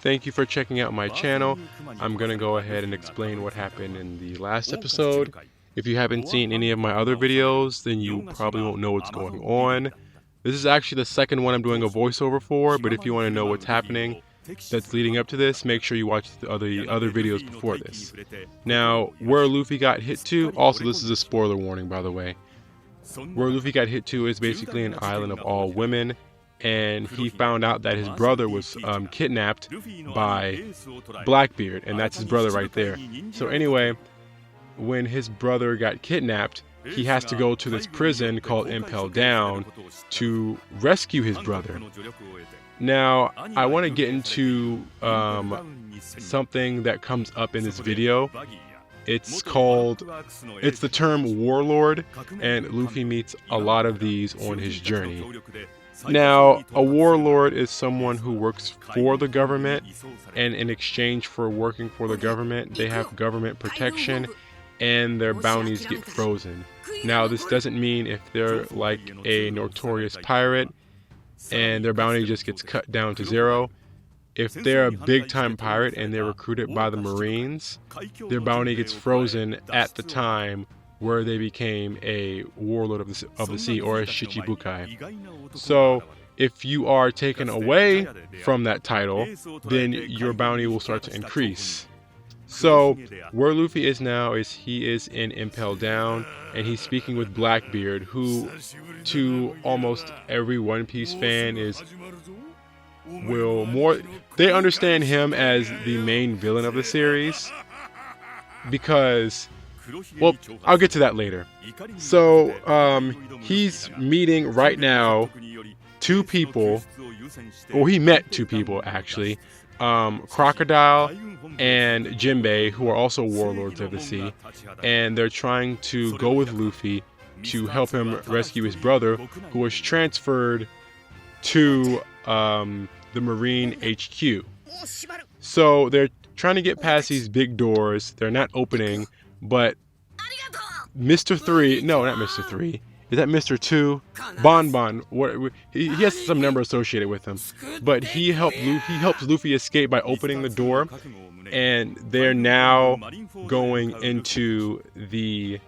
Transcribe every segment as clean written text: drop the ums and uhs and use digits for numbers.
Thank you for checking out my channel. I'm gonna go ahead and explain what happened in the last episode. If you haven't seen any of my other videos, then you probably won't know what's going on. This is actually the second one I'm doing a voiceover for, but if you want to know what's happening that's leading up to this, make sure you watch the other videos before this. Now, where Luffy got hit to, also this is a spoiler warning by the way, where Luffy got hit to is basically an island of all women, and he found out that his brother was kidnapped by Blackbeard, and that's his brother right there. So anyway, when his brother got kidnapped, he has to go to this prison called Impel Down to rescue his brother. Now, I want to get into something that comes up in this video. It's the term warlord, and Luffy meets a lot of these on his journey. Now, a warlord is someone who works for the government, and in exchange for working for the government, they have government protection and their bounties get frozen. Now, this doesn't mean if they're like a notorious pirate and their bounty just gets cut down to zero. If they're a big-time pirate and they're recruited by the Marines, their bounty gets frozen at the time where they became a warlord of the sea, or a Shichibukai. So if you are taken away from that title, then your bounty will start to increase. So where Luffy is now is he is in Impel Down, and he's speaking with Blackbeard, who to almost every One Piece fan they understand him as the main villain of the series, because, well, I'll get to that later. So he's meeting right now two people, well, he met two people actually, Crocodile and Jinbei, who are also warlords of the sea, and they're trying to go with Luffy to help him rescue his brother, who was transferred to the Marine HQ. So they're trying to get past these big doors. They're not opening, but Mr. 3, no, not Mr. 3. Is that Mr. 2? Bon. He has some number associated with him, but he helps Luffy escape by opening the door, and they're now going into the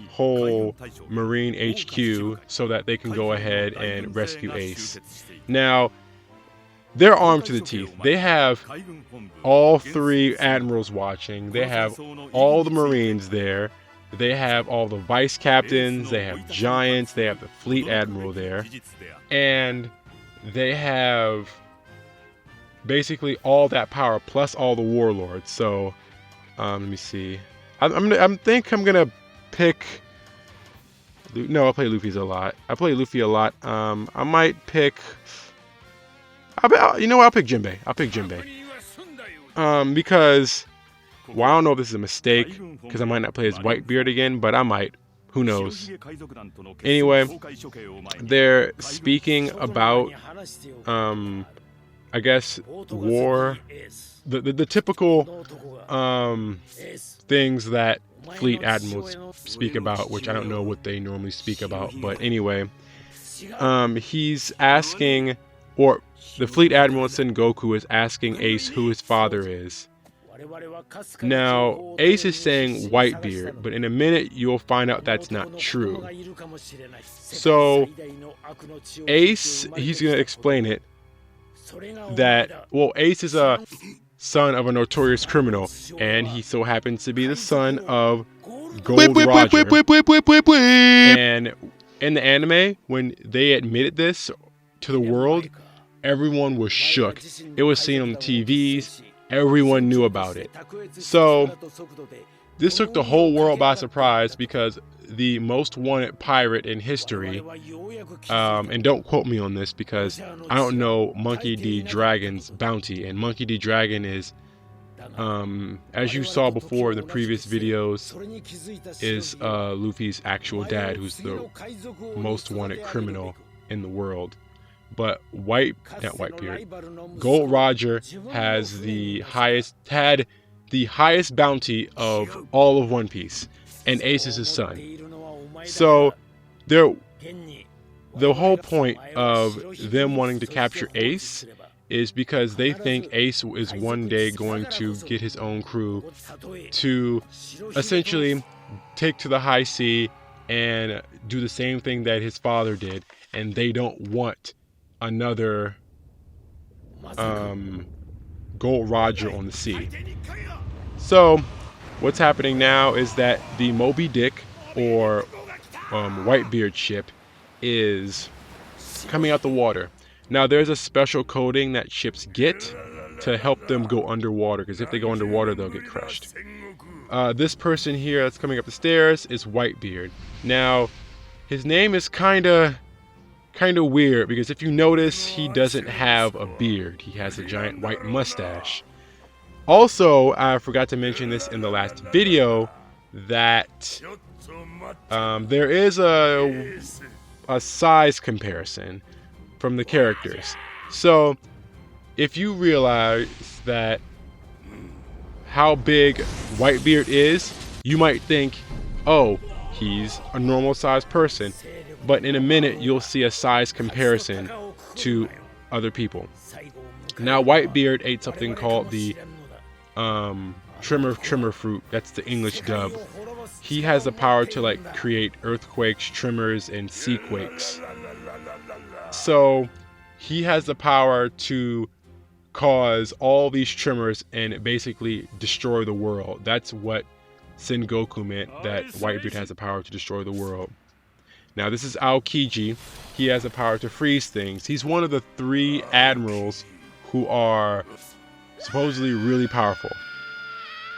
whole Marine HQ so that they can go ahead and rescue Ace. Now, they're armed to the teeth. They have all three admirals watching. They have all the Marines there. They have all the vice captains. They have giants. They have the fleet admiral there, and they have basically all that power plus all the warlords. So let me see. I think I'm gonna pick. No, I play Luffy's a lot. I play Luffy a lot. I might pick. You know what? I'll pick Jinbei. Because, well, I don't know if this is a mistake, because I might not play as Whitebeard again, but I might. Who knows? Anyway, they're speaking about, I guess, war, the typical things that fleet admirals speak about, which I don't know what they normally speak about, but anyway, he's asking, or the fleet admiral in Sengoku is asking Ace who his father is. Now, Ace is saying Whitebeard, but in a minute you'll find out that's not true. So, Ace, he's going to explain it, that, well, Ace is a son of a notorious criminal, and he so happens to be the son of Gold Roger. And in the anime, when they admitted this to the world, everyone was shook. It was seen on the TVs. Everyone knew about it. So this took the whole world by surprise, because the most wanted pirate in history, and don't quote me on this because I don't know Monkey D. Dragon's bounty, and Monkey D. Dragon is, as you saw before in the previous videos, is Luffy's actual dad, who's the most wanted criminal in the world. But Gold Roger has had the highest bounty of all of One Piece, and Ace is his son. So the whole point of them wanting to capture Ace is because they think Ace is one day going to get his own crew to essentially take to the high sea and do the same thing that his father did, and they don't want another Gold Roger on the sea. So what's happening now is that the Moby Dick, or Whitebeard ship, is coming out the water. Now there's a special coating that ships get to help them go underwater, because if they go underwater they'll get crushed. This person here that's coming up the stairs is Whitebeard. Now his name is kinda weird, because if you notice, he doesn't have a beard. He has a giant white mustache. Also, I forgot to mention this in the last video, that there is a size comparison from the characters. So if you realize that how big Whitebeard is, you might think, oh, he's a normal sized person. But in a minute, you'll see a size comparison to other people. Now, Whitebeard ate something called the tremor fruit. That's the English dub. He has the power to like create earthquakes, tremors, and sea quakes. So he has the power to cause all these tremors and basically destroy the world. That's what Sengoku meant, that Whitebeard has the power to destroy the world. Now this is Aokiji. He has the power to freeze things. He's one of the 3 admirals who are supposedly really powerful.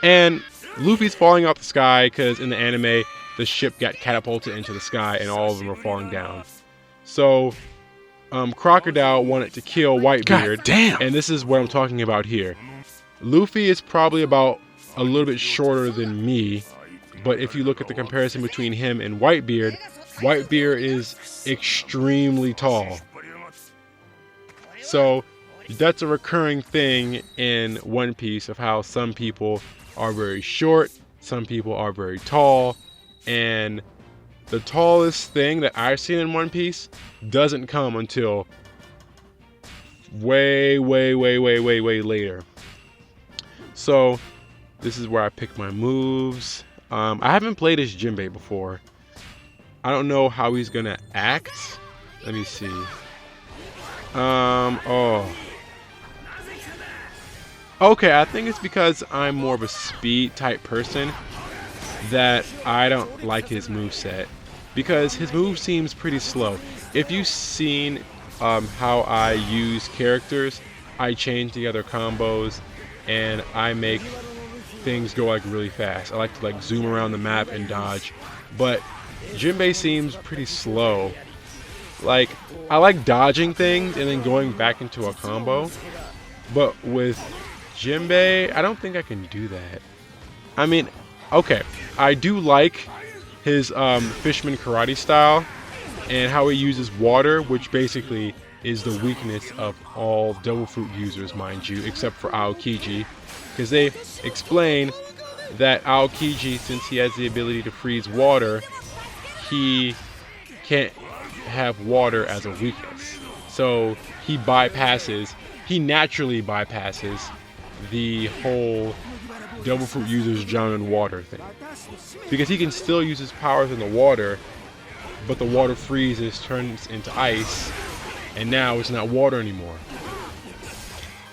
And Luffy's falling off the sky because in the anime, the ship got catapulted into the sky and all of them are falling down. So Crocodile wanted to kill Whitebeard. God damn. And this is what I'm talking about here. Luffy is probably about a little bit shorter than me, but if you look at the comparison between him and Whitebeard, Whitebeard is extremely tall. So that's a recurring thing in One Piece, of how some people are very short, some people are very tall, and the tallest thing that I've seen in One Piece doesn't come until way later. So this is where I pick my moves. I haven't played as Jinbei before. I don't know how he's gonna act. Let me see. Okay, I think it's because I'm more of a speed type person that I don't like his moveset, because his move seems pretty slow. If you've seen how I use characters, I chain together combos and I make things go like really fast. I like to like zoom around the map and dodge, but Jinbei seems pretty slow. Like, I like dodging things and then going back into a combo, but with Jinbei, I don't think I can do that. I mean, okay, I do like his Fishman karate style and how he uses water, which basically is the weakness of all Devil Fruit users, mind you, except for Aokiji, because they explain that Aokiji, since he has the ability to freeze water, he can't have water as a weakness. So he naturally bypasses the whole Devil Fruit users drown in water thing, because he can still use his powers in the water, but the water freezes, turns into ice, and now it's not water anymore.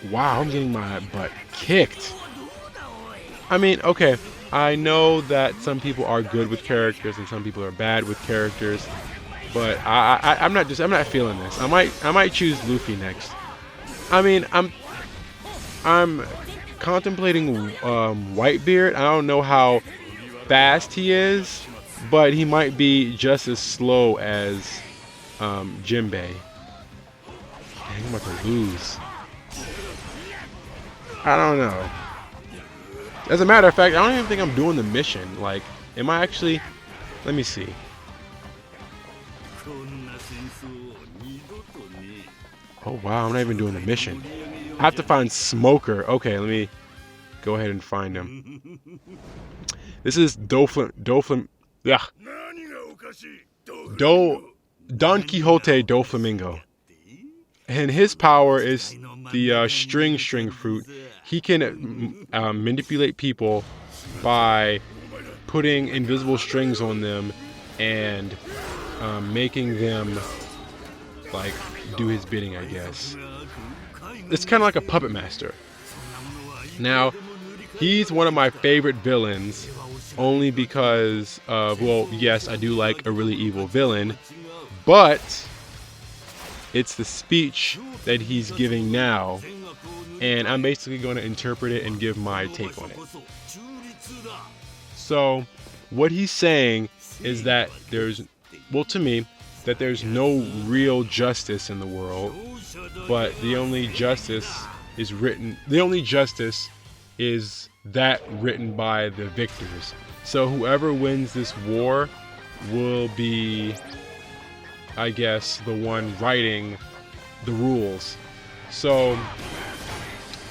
Wow, I'm getting my butt kicked. I mean, okay, I know that some people are good with characters and some people are bad with characters, but I'm not feeling this. I might choose Luffy next. I mean, I'm contemplating Whitebeard. I don't know how fast he is, but he might be just as slow as Jinbei. Dang, I'm about to lose. I don't know. As a matter of fact, I don't even think I'm doing the mission. Like, am I actually? Let me see. Oh wow, I'm not even doing the mission. I have to find Smoker. Okay, let me go ahead and find him. This is Don Quixote do Flamingo. And his power is the string fruit. He can manipulate people by putting invisible strings on them and making them like do his bidding, I guess. It's kind of like a puppet master. Now, he's one of my favorite villains only because of, well, yes, I do like a really evil villain, but it's the speech that he's giving now, and I'm basically going to interpret it and give my take on it. So, what he's saying is that to me, that there's no real justice in the world, but the only justice is that written by the victors. So whoever wins this war will be, I guess, the one writing the rules. So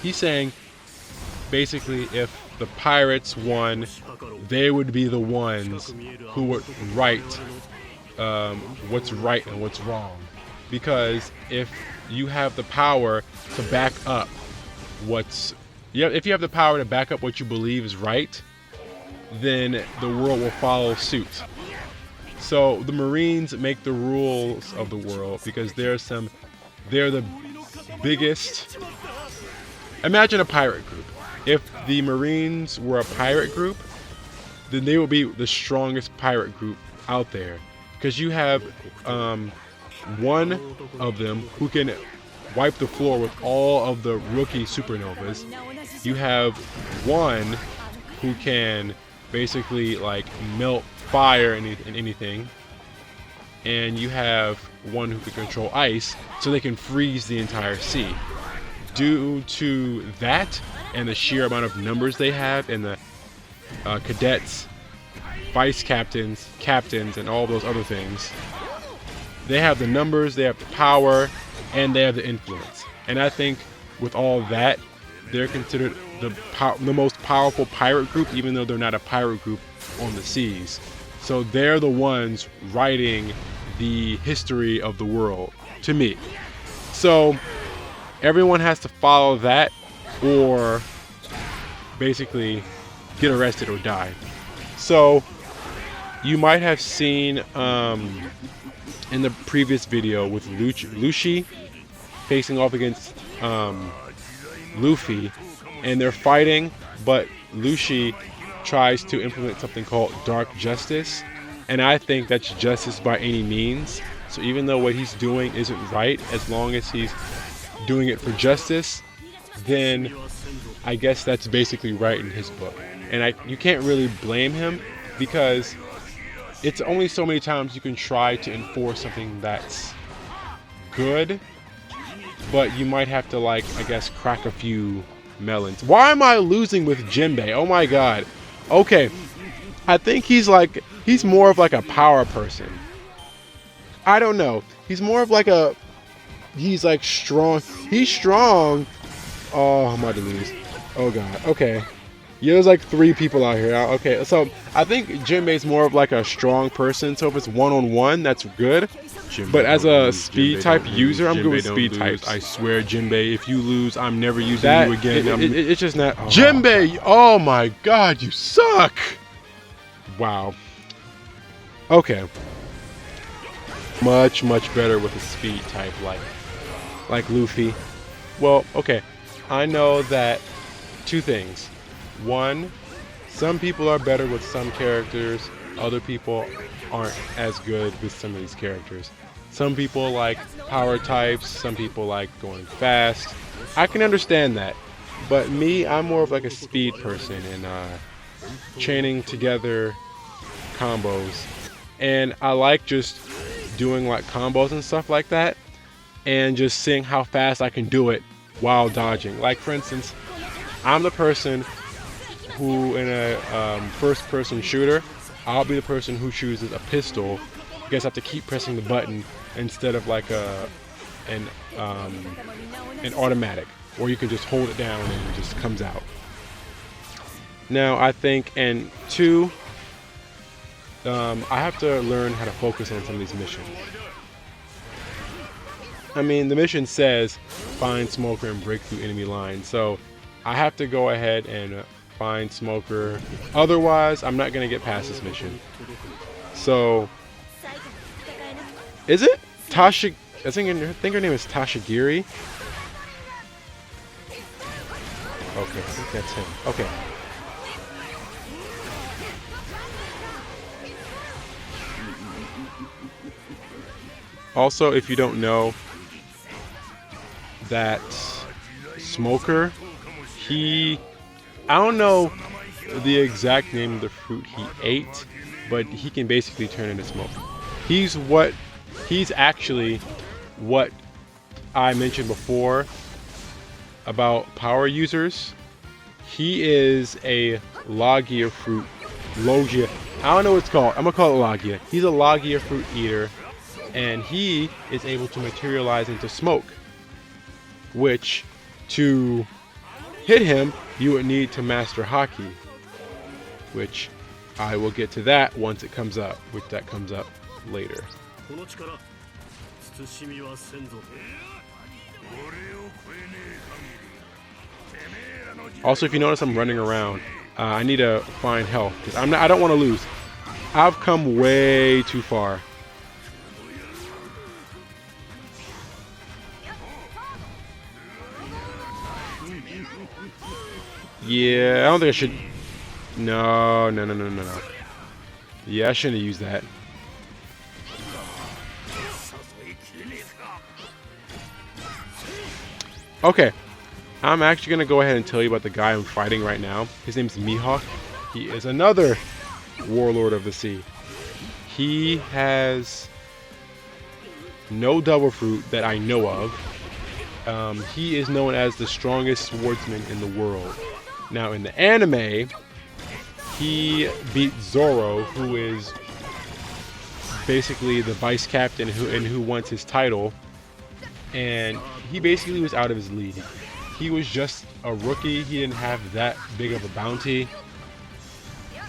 he's saying basically if the pirates won, they would be the ones who would write what's right and what's wrong. Because if you have the power to back up if you have the power to back up what you believe is right, then the world will follow suit. So the Marines make the rules of the world because they're the biggest. Imagine a pirate group. If the Marines were a pirate group, then they would be the strongest pirate group out there. Because you have one of them who can wipe the floor with all of the rookie supernovas. You have one who can basically like melt fire and anything. And you have one who can control ice, so they can freeze the entire sea. Due to that and the sheer amount of numbers they have, and the cadets, vice captains, captains, and all those other things, they have the numbers, they have the power, and they have the influence. And I think with all that, they're considered the most powerful pirate group, even though they're not a pirate group on the seas. So they're the ones writing the history of the world, to me. So everyone has to follow that, or basically get arrested or die. So you might have seen in the previous video with Luffy facing off against Luffy, and they're fighting, but Luffy tries to implement something called dark justice, and I think that's justice by any means. So even though what he's doing isn't right, as long as he's doing it for justice, then I guess that's basically right in his book. And you can't really blame him, because it's only so many times you can try to enforce something that's good, but you might have to, like, I guess, crack a few melons. Why am I losing with Jinbei? Oh my god. Okay, I think he's more of like a power person. I don't know. He's more of like he's like strong. He's strong. Oh, I'm about to lose. Oh god. Okay. Yeah, there's like 3 people out here. Okay, so I think Jinbei's more of like a strong person. So if it's one-on-one, that's good. But as a speed type user, I'm good with speed types. I swear, Jinbei, if you lose, I'm never using you again. It's just not. Oh. Jinbei! Oh my god, you suck! Wow. Okay. Much better with a speed type like Luffy. Well, okay. I know that 2 things. 1, some people are better with some characters. Other people aren't as good with some of these characters. Some people like power types. Some people like going fast. I can understand that. But me, I'm more of like a speed person, and chaining together combos. And I like just doing like combos and stuff like that, and just seeing how fast I can do it while dodging. Like, for instance, I'm the person who, in a first-person shooter, I'll be the person who chooses a pistol. You guys have to keep pressing the button instead of like an automatic, or you can just hold it down and it just comes out. Now, I think, and 2, I have to learn how to focus on some of these missions. I mean, the mission says find Smoker and break through enemy lines. So I have to go ahead and find Smoker. Otherwise, I'm not going to get past this mission. So, is it Tasha? I think her name is Tashigiri. Okay, I think that's him. Okay. Also, if you don't know, that Smoker, I don't know the exact name of the fruit he ate, but he can basically turn into smoke. He's actually what I mentioned before about power users. He is a Logia fruit. Logia. I don't know what it's called. I'm gonna call it Logia. He's a Logia fruit eater, and he is able to materialize into smoke, which to hit him you would need to master Haki, which I will get to that once it comes up, which that comes up later. Also, if you notice I'm running around, I need to find health because I don't want to lose. I've come way too far. Yeah, I don't think I should. No. Yeah, I shouldn't have used that. Okay, I'm actually going to go ahead and tell you about the guy I'm fighting right now. His name's Mihawk. He is another warlord of the sea. He has no double fruit that I know of. He is known as the strongest swordsman in the world. Now, in the anime, he beat Zoro, who is basically the vice captain who wants his title, and he basically was out of his league. He was just a rookie. He didn't have that big of a bounty.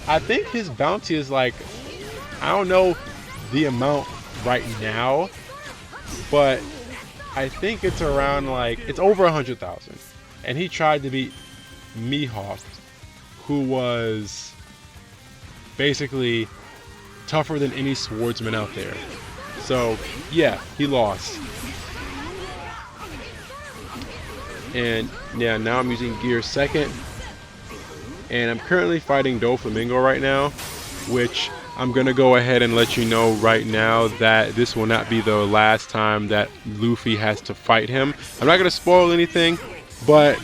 I think his bounty is like, I don't know the amount right now, but I think it's around like, it's over 100,000. And he tried to beat Mihawk, who was basically tougher than any swordsman out there. So yeah, he lost. And yeah, now I'm using gear second, and I'm currently fighting Doflamingo right now, which I'm gonna go ahead and let you know right now that this will not be the last time that Luffy has to fight him. I'm not gonna spoil anything, but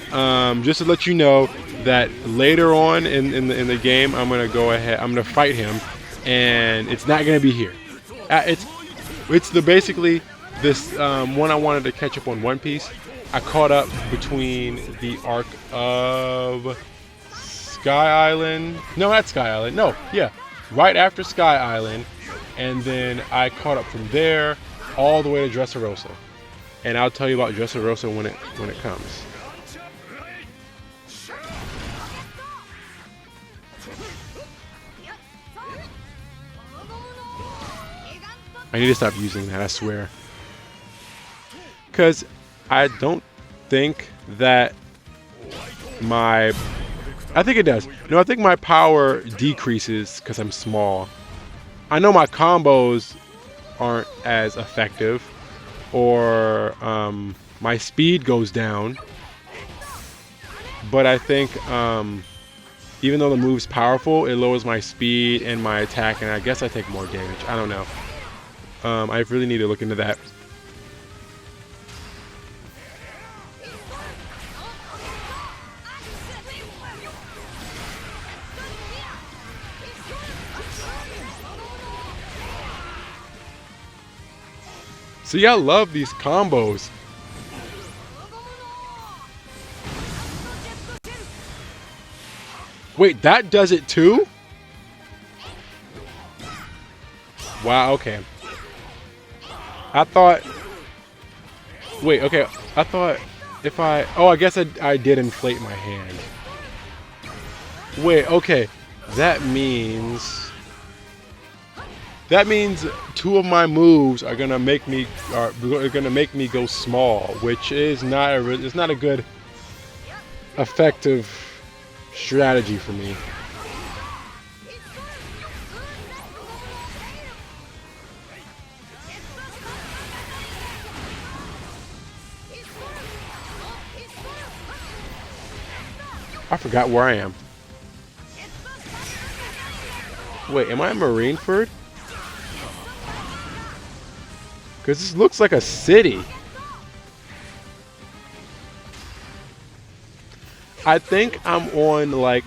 just to let you know that later on in the game, I'm gonna fight him, and it's not gonna be here. It's basically this one I wanted to catch up on One Piece. I caught up between the arc of Sky Island. No, not Sky Island. No, yeah, right after Sky Island, and then I caught up from there all the way to Dressrosa. And I'll tell you about Dressrosa when it comes. I need to stop using that, I swear. Because I don't think that I think it does. No, I think my power decreases because I'm small. I know my combos aren't as effective, or my speed goes down. But I think even though the move's powerful, it lowers my speed and my attack, and I guess I take more damage. I don't know. I really need to look into that. See, I love these combos. Wait, that does it too? Wow, okay. I thought... Wait, okay. I thought if I... Oh, I guess I did inflate my hand. Wait, okay. That means that means 2 of my moves are gonna make me go small, which is it's not a good effective strategy for me. I forgot where I am. Wait, am I in Marineford? Because this looks like a city. I think I'm on like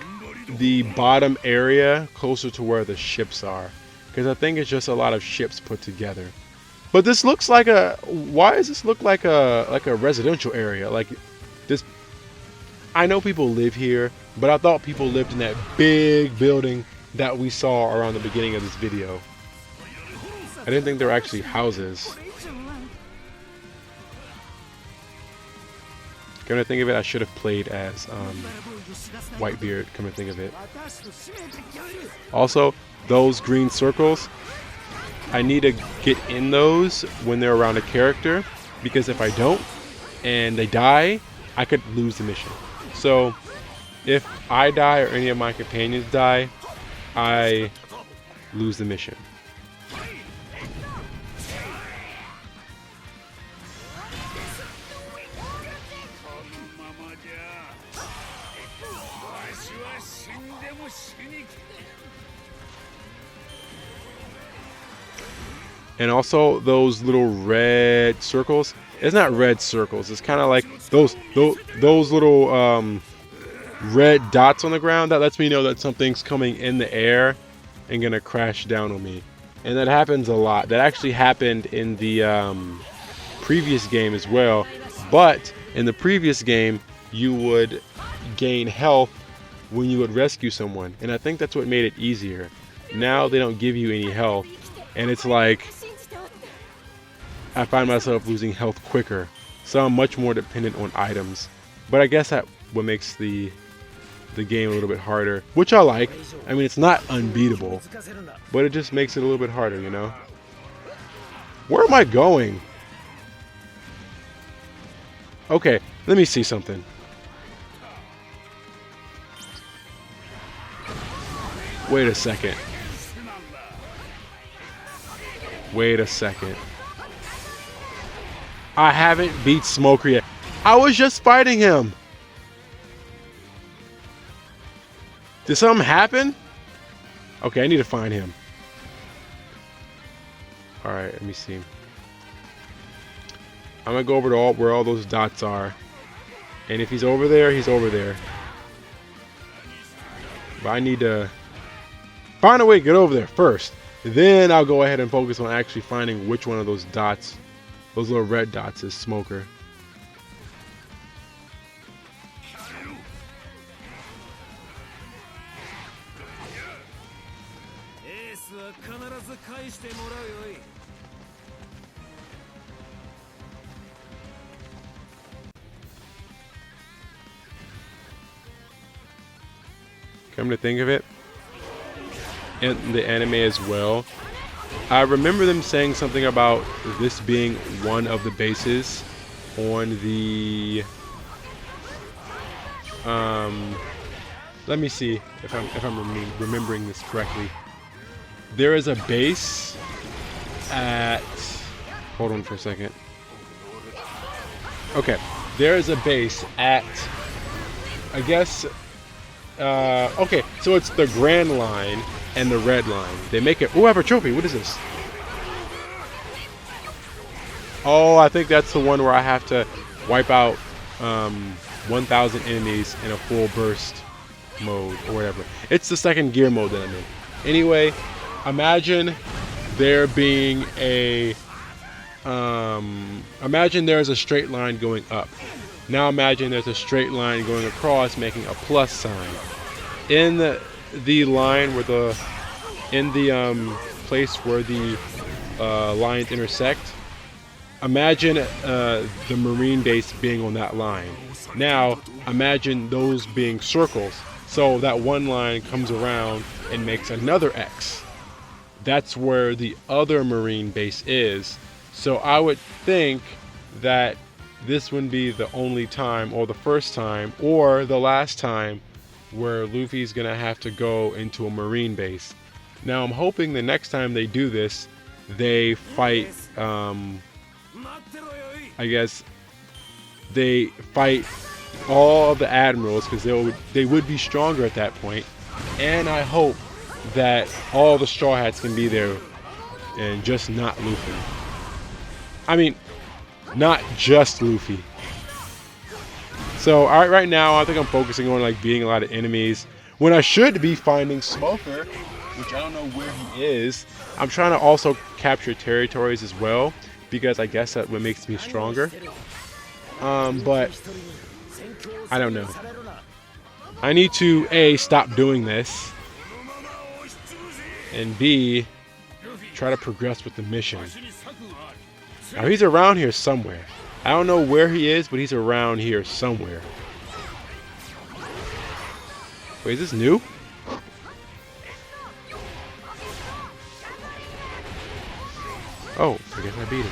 the bottom area closer to where the ships are. Because I think it's just a lot of ships put together. But this looks like why does this look like a residential area? Like this, I know people live here, but I thought people lived in that big building that we saw around the beginning of this video. I didn't think there were actually houses. Come to think of it, I should have played as Whitebeard, come to think of it. Also, those green circles, I need to get in those when they're around a character, because if I don't and they die, I could lose the mission. So if I die or any of my companions die, I lose the mission. And also those little red circles. It's not red circles. It's kind of like those little red dots on the ground. That lets me know that something's coming in the air and gonna crash down on me. And that happens a lot. That actually happened in the previous game as well. But in the previous game, you would gain health when you would rescue someone. And I think that's what made it easier. Now they don't give you any health. And it's like, I find myself losing health quicker. So I'm much more dependent on items. But I guess that's what makes the game a little bit harder, which I like. I mean, it's not unbeatable, but it just makes it a little bit harder, you know? Where am I going? Okay, let me see something. Wait a second. Wait a second. I haven't beat Smoker yet. I was just fighting him. Did something happen? Okay, I need to find him. Alright, let me see. I'm gonna go over to where all those dots are. And if he's over there, he's over there. But I need to find a way to get over there first. Then I'll go ahead and focus on actually finding which one of those dots, those little red dots, is Smoker. Come to think of it, in the anime as well, I remember them saying something about this being one of the bases on the let me see if I'm remembering this correctly. There is a base at, hold on for a second. Okay, there is a base at, I guess, okay, so it's the Grand Line and the Red Line. They make it, oh, I have a trophy. What is this? Oh, I think that's the one where I have to wipe out 1,000 enemies in a full burst mode or whatever. It's the second gear mode that I'm in. Anyway, imagine there being a, imagine there's a straight line going up. Now imagine there's a straight line going across, making a plus sign. In the line where in the place where the lines intersect, imagine the Marine base being on that line. Now imagine those being circles. So that one line comes around and makes another X. that's where the other Marine base is. So I would think that this would be the only time, or the first time, or the last time where Luffy's gonna have to go into a Marine base. Now I'm hoping the next time they do this, they fight, I guess, they fight all of the admirals, because they would be stronger at that point. And I hope that all the Straw Hats can be there, and just not Luffy. I mean, not just Luffy. So right now I think I'm focusing on like beating a lot of enemies, when I should be finding Smoker, which I don't know where he is. I'm trying to also capture territories as well, because I guess that's what makes me stronger. But I don't know. I need to A, stop doing this, and B, try to progress with the mission. Now he's around here somewhere. I don't know where he is, but he's around here somewhere. Wait, is this new? Oh, I guess I beat him.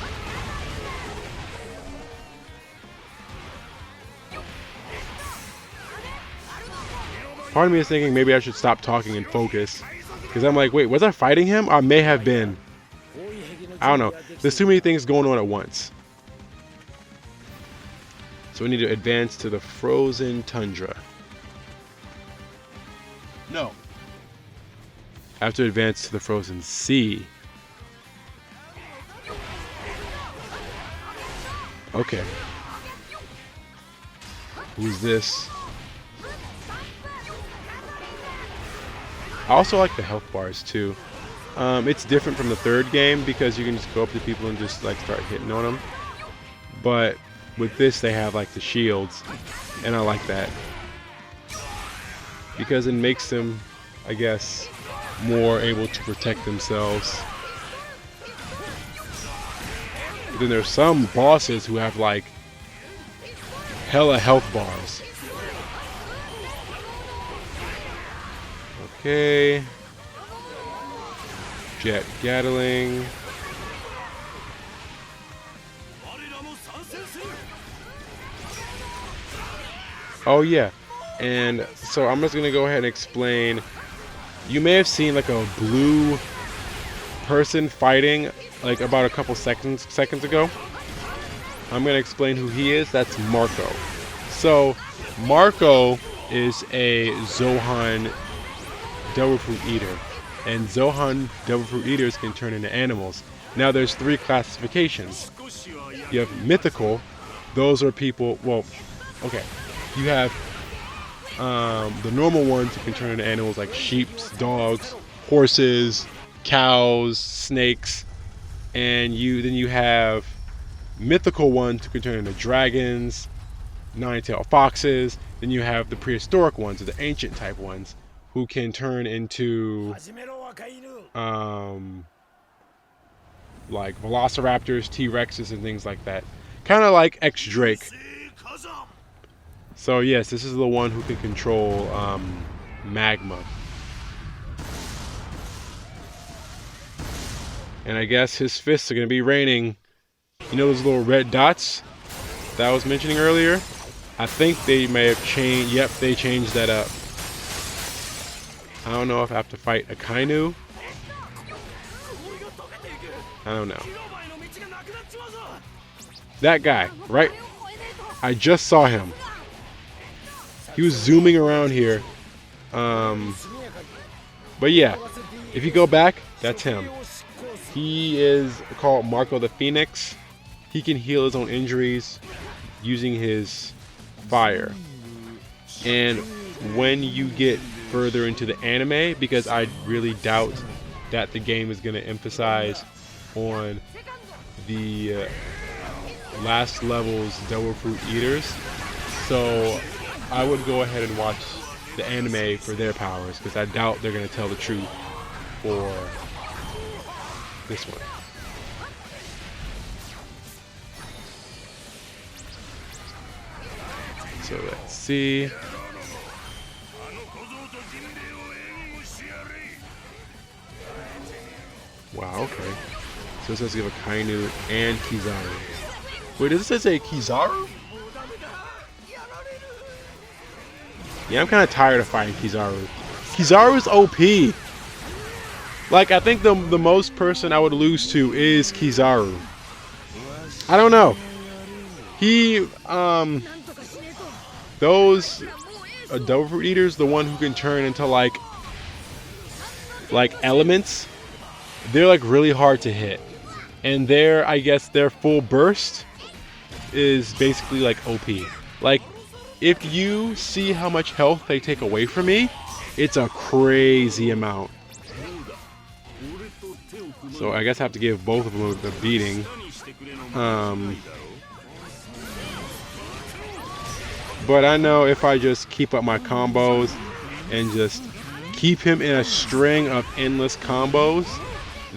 Part of me is thinking maybe I should stop talking and focus, because I'm like, wait, was I fighting him? I may have been. I don't know. There's too many things going on at once. So we need to advance to the frozen tundra. No. I have to advance to the frozen sea. Okay. Who's this? I also like the health bars too. It's different from the third game, because you can just go up to people and just like start hitting on them. But with this, they have like the shields, and I like that, because it makes them, I guess, more able to protect themselves. But then there's some bosses who have like hella health bars. Okay. Jet Gatling. Oh yeah, and so I'm just gonna go ahead and explain. You may have seen like a blue person fighting like about a couple seconds ago. I'm gonna explain who he is. That's Marco. So Marco is a Zohan Devil Fruit Eater, and Zohan Devil Fruit Eaters can turn into animals. Now there's 3 classifications. You have mythical. Those are people. Well, okay. You have the normal ones who can turn into animals like sheep, dogs, horses, cows, snakes, and then you have mythical ones who can turn into dragons, 9-tailed foxes. Then you have the prehistoric ones, or the ancient type ones, who can turn into like velociraptors, T-Rexes, and things like that. Kind of like X-Drake. So yes, this is the one who can control magma. And I guess his fists are going to be raining. You know those little red dots that I was mentioning earlier? I think they may have changed. Yep, they changed that up. I don't know if I have to fight a Kainu. I don't know. That guy, right? I just saw him. He was zooming around here. But yeah, if you go back, that's him. He is called Marco the Phoenix. He can heal his own injuries using his fire. And when you get further into the anime, because I really doubt that the game is going to emphasize on the last level's Devil Fruit Eaters, so I would go ahead and watch the anime for their powers, because I doubt they're going to tell the truth for this one. So let's see. Wow, okay. So it says you have a Kainu and Kizaru. Wait, does it say Kizaru? Yeah, I'm kind of tired of fighting Kizaru. Kizaru's OP. Like, I think the most person I would lose to is Kizaru. I don't know. He, those Devil Fruit Eaters, the one who can turn into like elements, they're like really hard to hit. And I guess their full burst is basically like OP. Like, if you see how much health they take away from me, it's a crazy amount. So I guess I have to give both of them a beating. But I know if I just keep up my combos and just keep him in a string of endless combos,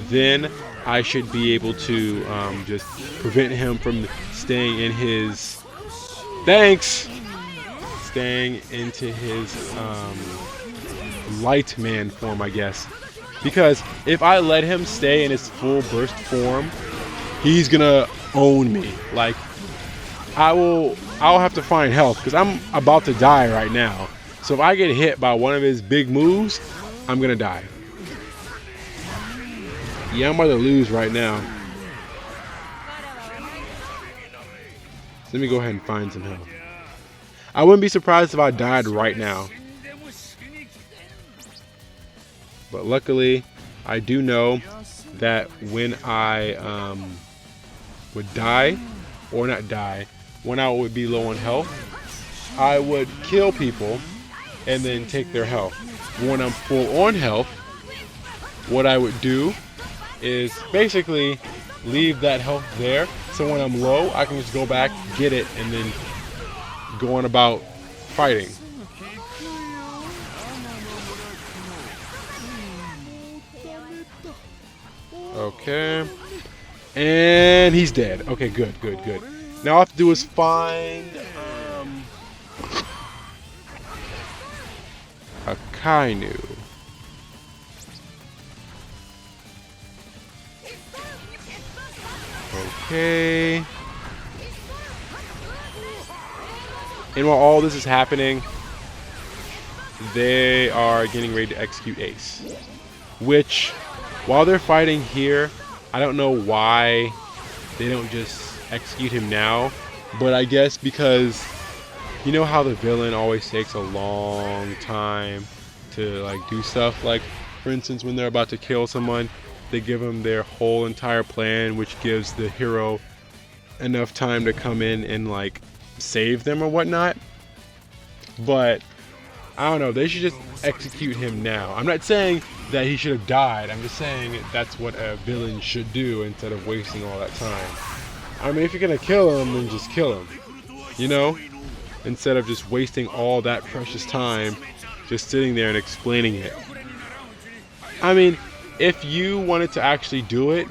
then I should be able to just prevent him from staying in his... Staying into his light man form, I guess. Because if I let him stay in his full burst form, he's gonna own me. Like, I'll have to find health because I'm about to die right now. So if I get hit by one of his big moves, I'm gonna die. Yeah, I'm about to lose right now. So let me go ahead and find some health. I wouldn't be surprised if I died right now. But luckily, I do know that when I would die, or not die, when I would be low on health, I would kill people and then take their health. When I'm full on health, what I would do is basically leave that health there, so when I'm low, I can just go back, get it, and then go on about fighting. Okay. And he's dead. Okay, good. Now all I have to do is find a Kainu. Okay. And while all this is happening, they are getting ready to execute Ace. Which, while they're fighting here, I don't know why they don't just execute him now. But I guess because, you know how the villain always takes a long time to like do stuff? Like, for instance, when they're about to kill someone, they give them their whole entire plan, which gives the hero enough time to come in and like save them or whatnot. But I don't know, they should just execute him now. I'm not saying that he should have died, I'm just saying that's what a villain should do instead of wasting all that time. I mean, if you're gonna kill him, then just kill him, you know, instead of just wasting all that precious time just sitting there and explaining it. I mean, if you wanted to actually do it,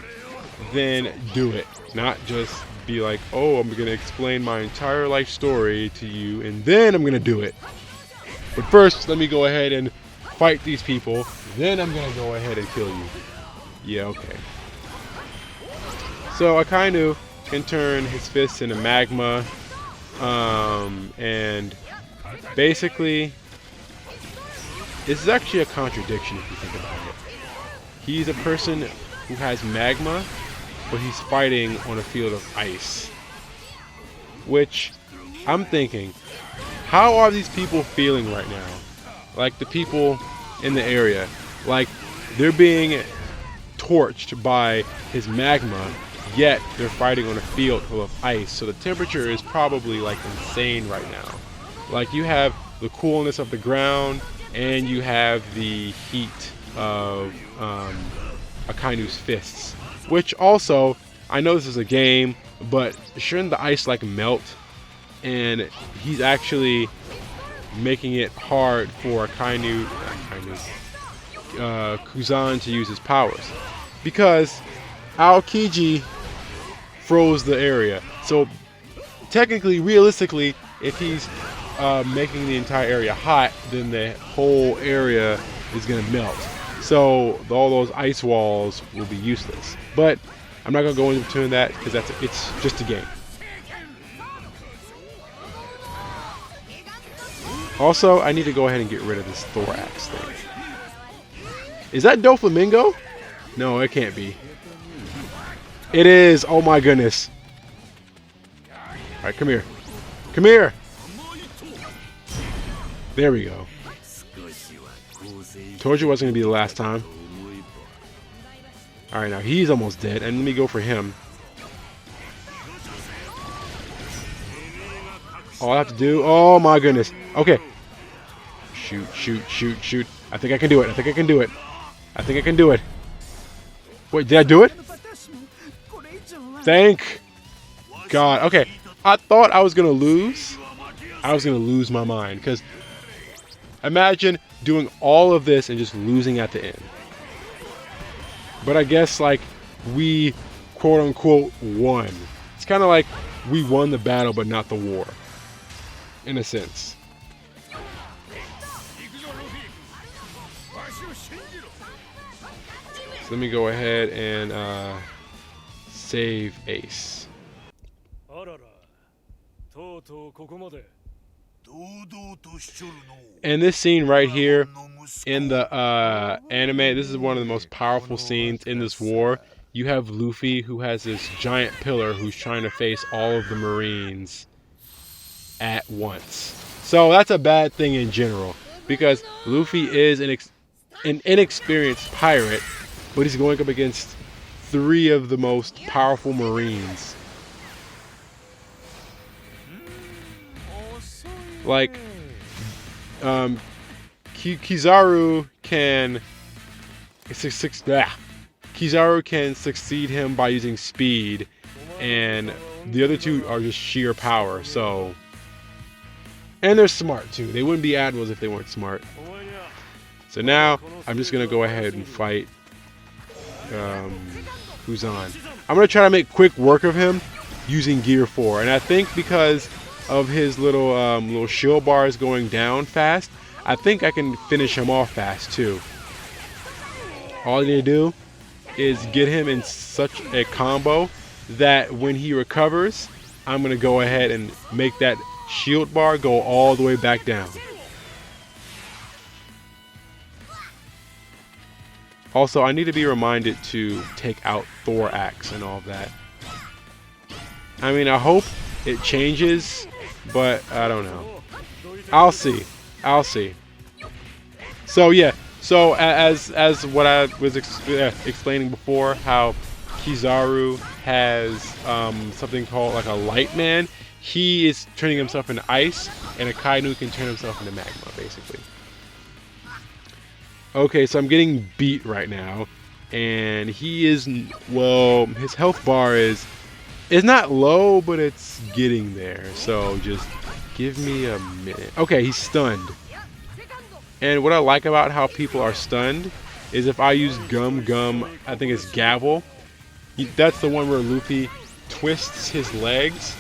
then do it, not just be like, oh, I'm gonna explain my entire life story to you and then I'm gonna do it. But first, let me go ahead and fight these people, then I'm gonna go ahead and kill you. Yeah, okay. So Akainu can turn his fists into magma, and basically, this is actually a contradiction if you think about it. He's a person who has magma, but he's fighting on a field of ice. Which, I'm thinking, how are these people feeling right now? Like the people in the area. Like, they're being torched by his magma, yet they're fighting on a field full of ice. So the temperature is probably like insane right now. Like, you have the coolness of the ground, and you have the heat of Akainu's fists. Which also, I know this is a game, but shouldn't the ice like melt? And he's actually making it hard for Kuzan to use his powers. Because Aokiji froze the area. So technically, realistically, if he's making the entire area hot, then the whole area is going to melt. So all those ice walls will be useless. But I'm not gonna go into that because it's just a game. Also, I need to go ahead and get rid of this thorax thing. Is that Doflamingo? No, it can't be. It is. Oh my goodness. All right, come here. Come here. There we go. Told you it wasn't going to be the last time. Alright, now he's almost dead. And let me go for him. All I have to do... Oh my goodness. Okay. Shoot, shoot, shoot, shoot. I think I can do it. I think I can do it. I think I can do it. Wait, did I do it? Thank God. Okay. I thought I was going to lose. I was going to lose my mind. Because imagine doing all of this and just losing at the end. But I guess, like, we quote-unquote won. It's kind of like we won the battle but not the war. In a sense. So let me go ahead and save Ace. And this scene right here in the anime, this is one of the most powerful scenes in this war. You have Luffy, who has this giant pillar, who's trying to face all of the Marines at once. So that's a bad thing in general, because Luffy is an inexperienced pirate, but he's going up against 3 of the most powerful Marines. Like, Kizaru can Kizaru can succeed him by using speed, and the other 2 are just sheer power. So, and they're smart too. They wouldn't be admirals if they weren't smart. So now I'm just gonna go ahead and fight Kuzan. I'm gonna try to make quick work of him using Gear 4, and I think because of his little shield bars going down fast, I think I can finish him off fast too. All I need to do is get him in such a combo that when he recovers, I'm gonna go ahead and make that shield bar go all the way back down. Also, I need to be reminded to take out Thorax and all of that. I mean, I hope it changes, but I don't know. I'll see. I'll see. So yeah. So as what I was explaining before, how Kizaru has something called like a light man. He is turning himself into ice, and Akainu can turn himself into magma, basically. Okay, so I'm getting beat right now, and he is, well, his health bar is not low, but it's getting there. So just give me a minute. Okay, he's stunned. And what I like about how people are stunned is if I use Gum, I think it's Gavel. That's the one where Luffy twists his legs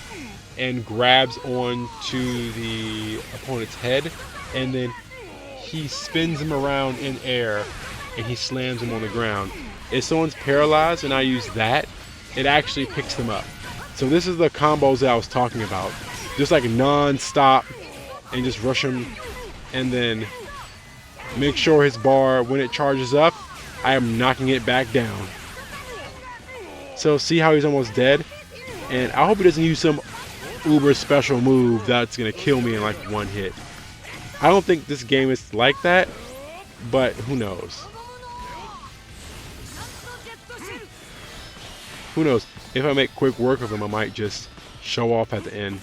and grabs onto the opponent's head, and then he spins him around in air and he slams him on the ground. If someone's paralyzed and I use that, it actually picks them up. So this is the combos that I was talking about. Just like non-stop and just rush him, and then make sure his bar, when it charges up, I am knocking it back down. So see how he's almost dead? And I hope he doesn't use some uber special move that's gonna kill me in like one hit. I don't think this game is like that, but who knows? Who knows? If I make quick work of him, I might just show off at the end.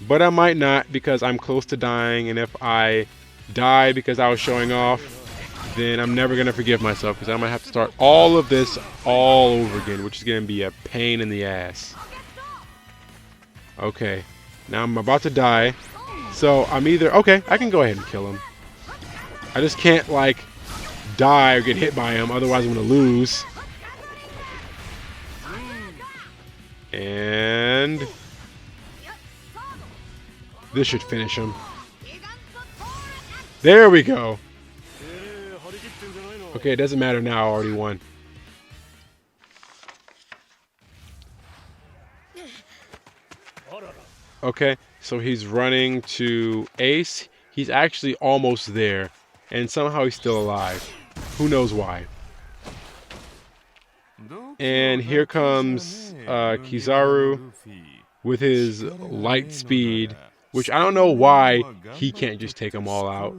But I might not, because I'm close to dying, and if I die because I was showing off, then I'm never going to forgive myself, because I might have to start all of this all over again, which is going to be a pain in the ass. Okay, now I'm about to die. So I'm either, okay, I can go ahead and kill him. I just can't like die or get hit by him, otherwise I'm gonna lose. And this should finish him. There we go. Okay, it doesn't matter now, I already won. Okay, so he's running to Ace. He's actually almost there, and somehow he's still alive. Who knows why? And here comes Kizaru with his light speed, which I don't know why he can't just take them all out.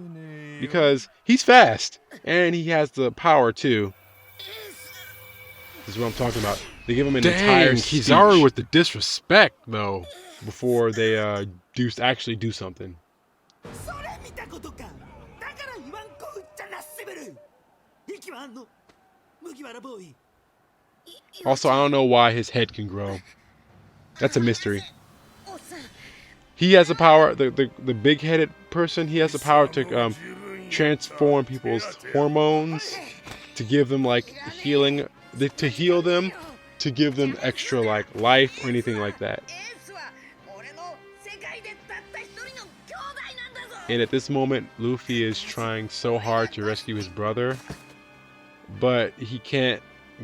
Because he's fast, and he has the power too. This is what I'm talking about. They give him an entire speech. Kizaru with the disrespect, though, before they actually do something. Also, I don't know why his head can grow. That's a mystery. He has the power, the big-headed person, he has the power to transform people's hormones, to give them, like, healing, to heal them, to give them extra, like, life or anything like that. And at this moment, Luffy is trying so hard to rescue his brother, but he can't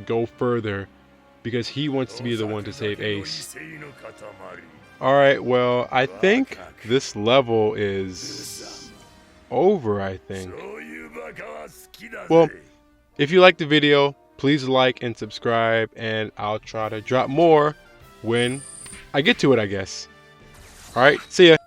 go further because he wants to be the one to save Ace. Alright, well, I think this level is over, I think. Well, if you liked the video, please like and subscribe, and I'll try to drop more when I get to it, I guess. Alright, see ya.